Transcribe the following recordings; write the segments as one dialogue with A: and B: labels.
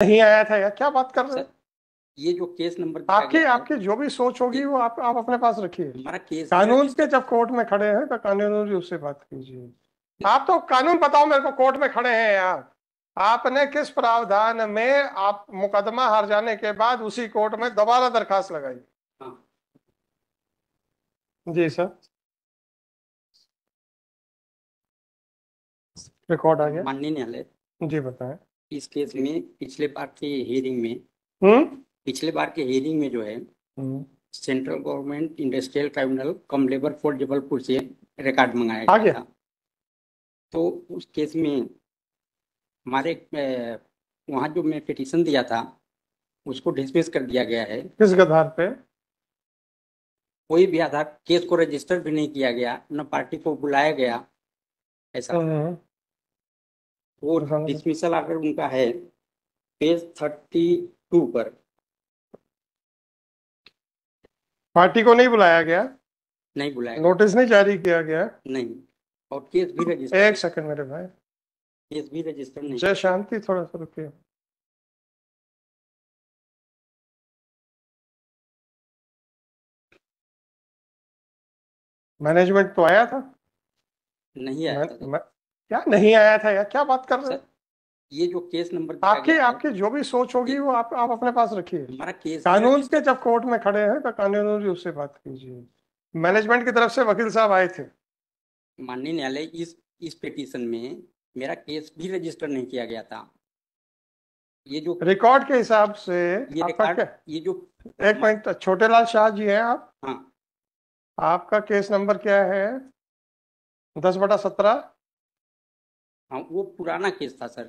A: नहीं आया था यार, क्या बात कर रहे
B: सर,
A: हैं?
B: ये जो केस नंबर दिया
A: आपकी
B: गया है,
A: आपकी जो भी सोच होगी वो आप अपने पास रखिए।
B: हमारा केस भी
A: कानून के
B: रजिस्टर।
A: जब कोर्ट में खड़े हैं तो कानून उससे बात कीजिए। आप तो कानून बताओ मेरे को, कोर्ट में खड़े हैं यार। आपने किस प्रावधान में आप मुकदमा हार जाने के बाद उसी कोर्ट में दोबारा दरखास्त लगाई?
B: हाँ,
A: जी सर, रिकॉर्ड आ गया।
B: माननीय न्यायालय,
A: जी बताएं।
B: इस केस में पिछले बार के हियरिंग में
A: हम्म
B: पिछले बार के हियरिंग में जो है,
A: हम्म,
B: सेंट्रल गवर्नमेंट इंडस्ट्रियल ट्राइब्यूनल कम लेबर कोर्ट जबलपुर से रिकॉर्ड मंगाया
A: आ
B: गया
A: गया।
B: था। तो उस केस में हमारे वहाँ जो मैं पिटीशन दिया था उसको डिसमिस कर दिया गया है।
A: किस आधार पे?
B: कोई भी आधार केस को रजिस्टर भी नहीं किया गया, न पार्टी को बुलाया गया ऐसा।
A: हम्म
B: वो
A: बताना।
B: डिसमिसल ऑर्डर उनका है पेज 32 पर।
A: पार्टी को नहीं बुलाया गया?
B: नहीं बुलाया गया।
A: नोटिस नहीं जारी किया गया?
B: नहीं, और केस भी रजिस्टर
A: एक
B: नहीं।
A: सेकंड मेरे भाई।
B: केस भी रजिस्टर नहीं
A: जय
B: किया गया।
A: शांति, थोड़ा सा रुकिए। मैनेजमेंट तो आया था।
B: नहीं आया
A: मैं,
B: था सर।
A: मैं, क्या नहीं आया था यार, क्या बात कर रहे हैं?
B: सर, ये जो केस नंबर दिया
A: आपकी
B: गया है,
A: आपकी जो भी सोच होगी वो आप अपने पास रखिए।
B: हमारा केस भी
A: कानून के
B: रजिस्टर।
A: जब कोर्ट में खड़े हैं तो कानून उससे बात कीजिए। मैनेजमेंट की तरफ से वकील साहब आए थे।
B: माननीय न्यायालय, इस पिटीशन में मेरा केस भी रजिस्टर नहीं किया गया था। ये जो
A: रिकॉर्ड के हिसाब से
B: ये
A: आपका
B: रिकॉर्ड
A: क्या?
B: ये जो
A: एक मिनट, छोटेलाल शाह जी हैं आप?
B: हाँ।
A: आपका केस नंबर क्या है? 10/17।
B: हाँ, वो पुराना केस था सर।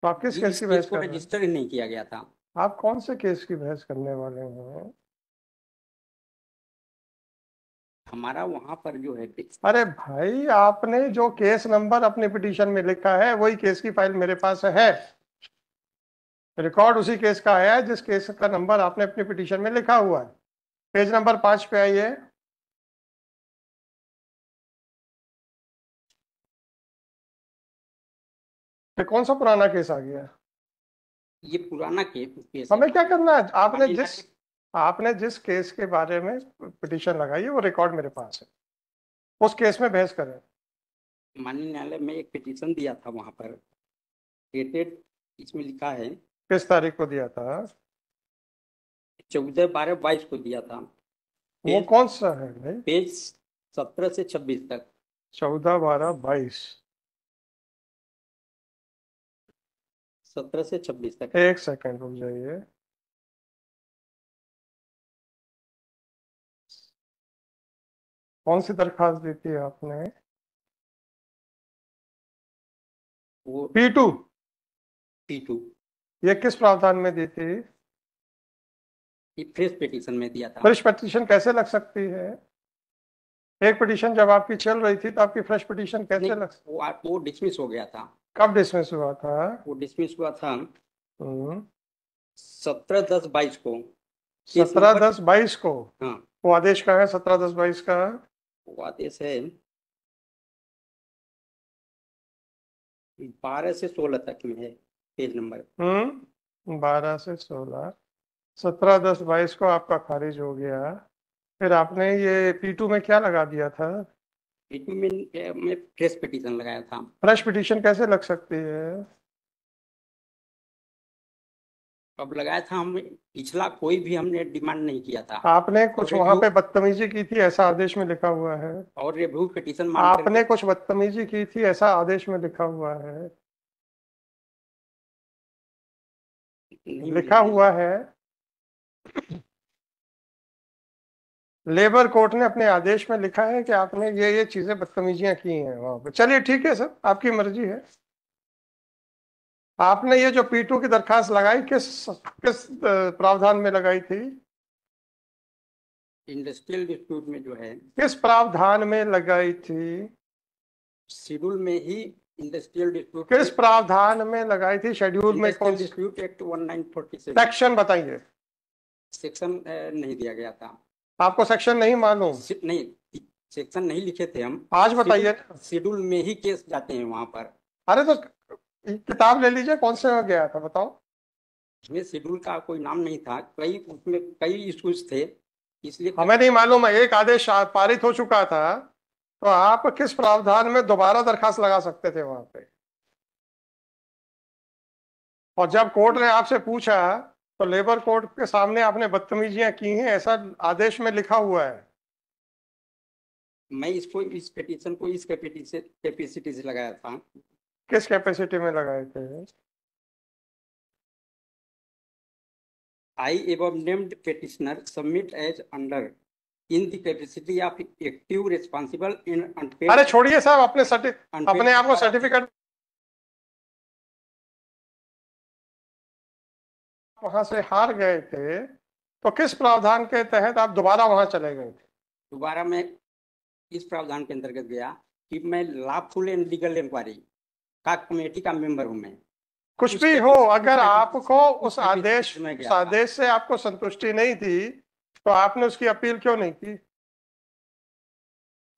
A: तो आप किस
B: ये
A: केस
B: इस
A: की
B: केस
A: बहस
B: को
A: कर रहे हैं?
B: रजिस्टर ही नहीं किया गया था।
A: आप कौन से केस की बहस करने वाले हैं?
B: हमारा वहां पर जो है
A: अरे भाई, आपने जो केस नंबर अपने पिटीशन में लिखा है वही केस की फाइल मेरे पास है। रिकॉर्ड उसी केस का है जिस केस का नंबर आपने अपनी पिटीशन में लिखा हुआ है। पेज नंबर 5 पे आइए। ये कौन सा पुराना केस आ गया?
B: ये पुराना केस है
A: हमें क्या करना है?
B: माननीय न्यायालय।
A: आपने जिस केस के बारे में पिटीशन लगाई है वो रिकॉर्ड मेरे पास है। उस केस में बहस करें।
B: माननीय न्यायालय में एक पिटीशन दिया था वहां पर, डेटेड, इसमें लिखा है
A: किस तारीख को दिया था?
B: 14/12/22 को दिया था।
A: वो
B: पेज
A: कौन सा है भाई?
B: पेज 17 से 26 तक।
A: 14/12/22।
B: 17 से 26 तक।
A: एक सेकंड रुक जाइए। कौन सी दरखास्त दी थी आपने?
B: वो
A: P2।
B: P2
A: ये किस प्रावधान में दी थी?
B: फ्रेश पिटीशन में दिया था।
A: फ्रेश पिटीशन कैसे लग सकती है? एक पिटीशन जब आपकी चल रही थी तो आपकी फ्रेश पिटीशन
B: नहीं,
A: कैसे लग?
B: वो डिसमिस हो गया था।
A: कब डिसमिस हुआ था?
B: वो डिसमिस हुआ था
A: हम्म
B: 17/10/22 को। केस नंबर,
A: 17/10/22 को।
B: हाँ,
A: वो आदेश का है 17/10/22 का?
B: वो आदेश है 12 से 16 तक में है पेज नंबर।
A: 12 से 16। 17/10/22 को आपका खारिज हो गया। फिर आपने ये P2 में क्या लगा दिया था?
B: P2 में मैं फ्रेश पिटीशन लगाया था।
A: फ्रेश पिटीशन कैसे लग सकती है?
B: अब लगाया था, हम पिछला कोई भी हमने डिमांड नहीं किया था।
A: आपने
B: और
A: कुछ वहां
B: रिव्यू
A: पे बदतमीजी की थी ऐसा आदेश में लिखा हुआ है।
B: और रिव्यू पिटीशन मान करके
A: आपने कुछ बदतमीजी की थी ऐसा आदेश में लिखा हुआ है।
B: नहीं
A: लिखा
B: मिले।
A: हुआ है। लेबर कोर्ट ने अपने आदेश में लिखा है कि आपने ये चीजें बदतमीजियां की हैं वहां पे। चलिए ठीक है सर, आपकी मर्जी है। आपने ये जो P2 की दरखास्त लगाई किस किस प्रावधान में लगाई थी?
B: इंडस्ट्रियल डिस्प्यूट में जो है,
A: किस प्रावधान में लगाई थी?
B: शेड्यूल में ही इंडस्ट्रियल डिस्प्यूट
A: किस
B: एक्ट
A: प्रावधान में लगाई थी? शेड्यूल में कौन?
B: इंडस्ट्रियल डिस्प्यूट एक्ट 1947
A: सेक्शन बताइए।
B: सेक्शन नहीं दिया गया था।
A: आपको सेक्शन नहीं मालूम?
B: नहीं, सेक्शन नहीं लिखे थे हम।
A: आज
B: शेड्यूल
A: बताइए।
B: शेड्यूल में ही केस जाते हैं वहां पर।
A: अरे तो किताब ले लीजिए, कौन से में गया था बताओ।
B: उसमें शेड्यूल का कोई नाम नहीं था, उसमें कई इश्यूज थे, इसलिए
A: हमें नहीं मालूम है, एक आदेश पारित हो चुका था, तो आप किस प्रावधान में दोबारा दरखास्त लगा सकते थे वहां पे। और जब कोर्ट ने आपसे पूछा तो लेबर कोर्ट के सामने आपने बदतमीजियां की हैं, ऐसा आदेश में लिखा हुआ है।
B: मैं इस पिटीशन को इस कैपेसिटी से लगाया था।
A: किस कैपेसिटी में लगाए थे?
B: I above named petitioner submit as under in the capacity of active responsible in unpaid।
A: अरे छोड़िए साहब, अपने आप को सर्टिफिकेट वहां से हार गए थे, तो किस प्रावधान के तहत आप दोबारा वहां चले गए थे?
B: दोबारा मैं इस प्रावधान के अंतर्गत गया कि मैं लॉफुल एंड लीगल इंक्वायरी का कमेटी का मेंबर हूं। मैं
A: कुछ भी हो, अगर आपको उस आदेश से आपको संतुष्टि नहीं थी तो आपने उसकी अपील क्यों नहीं की?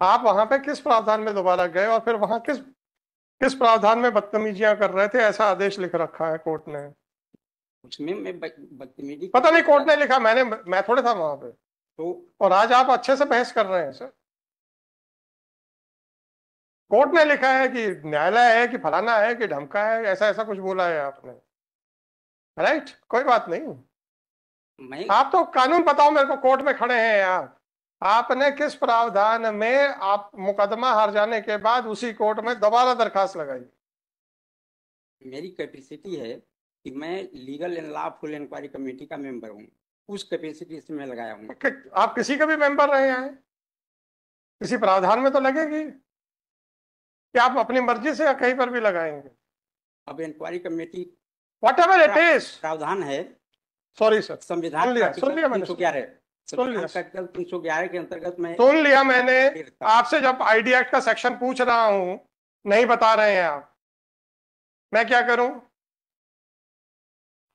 A: आप वहां पे किस प्रावधान में दोबारा गए और फिर वहां किस प्रावधान में बदतमीजियां कर रहे थे, ऐसा आदेश लिख रखा है कोर्ट ने।
B: उसमें मैं बदतमीजी
A: पता नहीं, कोर्ट ने लिखा, मैं थोड़े था वहां पे।
B: तो
A: और आज आप अच्छे से बहस कर रहे हैं सर। कोर्ट ने लिखा है कि न्यायालय है कि फलाना है कि ढमका है, ऐसा ऐसा कुछ बोला है आपने। राइट, कोई बात नहीं। आप तो कानून बताओ मेरे को, कोर्ट में खड़े हैं आप, आपने किस प्रावधान में आप मुकदमा हार जाने के बाद उसी कोर्ट में दोबारा दरखास्त लगाई?
B: मेरी कैपेसिटी है कि मैं legal and lawful inquiry committee का मेंबर हूँ, उस कैपेसिटी से मैं लगाया हूँ।
A: आप किसी का भी मेंबर रहे हैं, किसी प्रावधान में तो लगेगी कि आप अपनी मर्जी से या कहीं पर भी लगाएंगे।
B: अब inquiry committee
A: whatever it is
B: प्रावधान है।
A: सॉरी सर,
B: संविधान
A: सुन लिया मैंने,
B: 311 के अंतर्गत मैं
A: सुन लिया मैंने। आपसे जब आईडी एक्ट का सेक्शन पूछ रहा हूं, नहीं बता रहे हैं आप, मैं क्या करूं?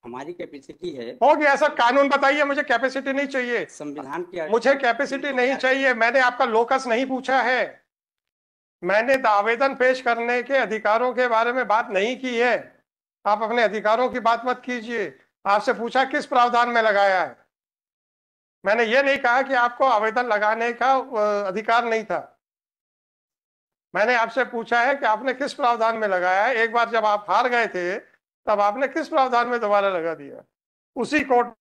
B: हमारी कैपेसिटी है।
A: हो गया सर, कानून बताइए, मुझे कैपेसिटी नहीं चाहिए।
B: संविधान की
A: मुझे कैपेसिटी नहीं चाहिए, मैंने आपका लोकस नहीं पूछा है, मैंने आवेदन पेश करने के अधिकारों के बारे में बात नहीं की है। आप अपने अधिकारों की बात मत कीजिए। आपसे पूछा किस प्रावधान में लगाया है, मैंने ये नहीं कहा कि आपको आवेदन लगाने का अधिकार नहीं था। मैंने आपसे पूछा है कि आपने किस प्रावधान में लगाया है। एक बार जब आप हार गए थे तब आपने किस प्रावधान में दोबारा लगा दिया? उसी कोर्ट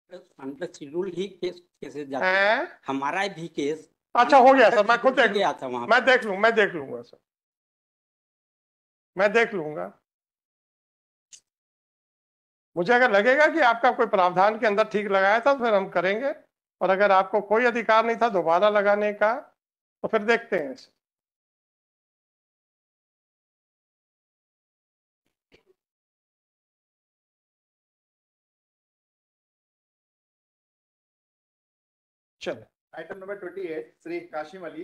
B: अंडर शेड्यूल ही केसेस जाते
A: हैं।
B: हैं, हमारा भी केस।
A: अच्छा हो गया सर, मैं खुद देख
B: गया था वहां।
A: मैं देख लूंगा सर, मैं देख लूंगा। मुझे अगर लगेगा कि आपका कोई प्रावधान के अंदर ठीक लगाया था तो फिर हम करेंगे, और अगर आपको कोई अधिकार नहीं था दोबारा लगाने का तो फिर देखते हैं। चलो,
C: आइटम नंबर 28 श्री काशिम अली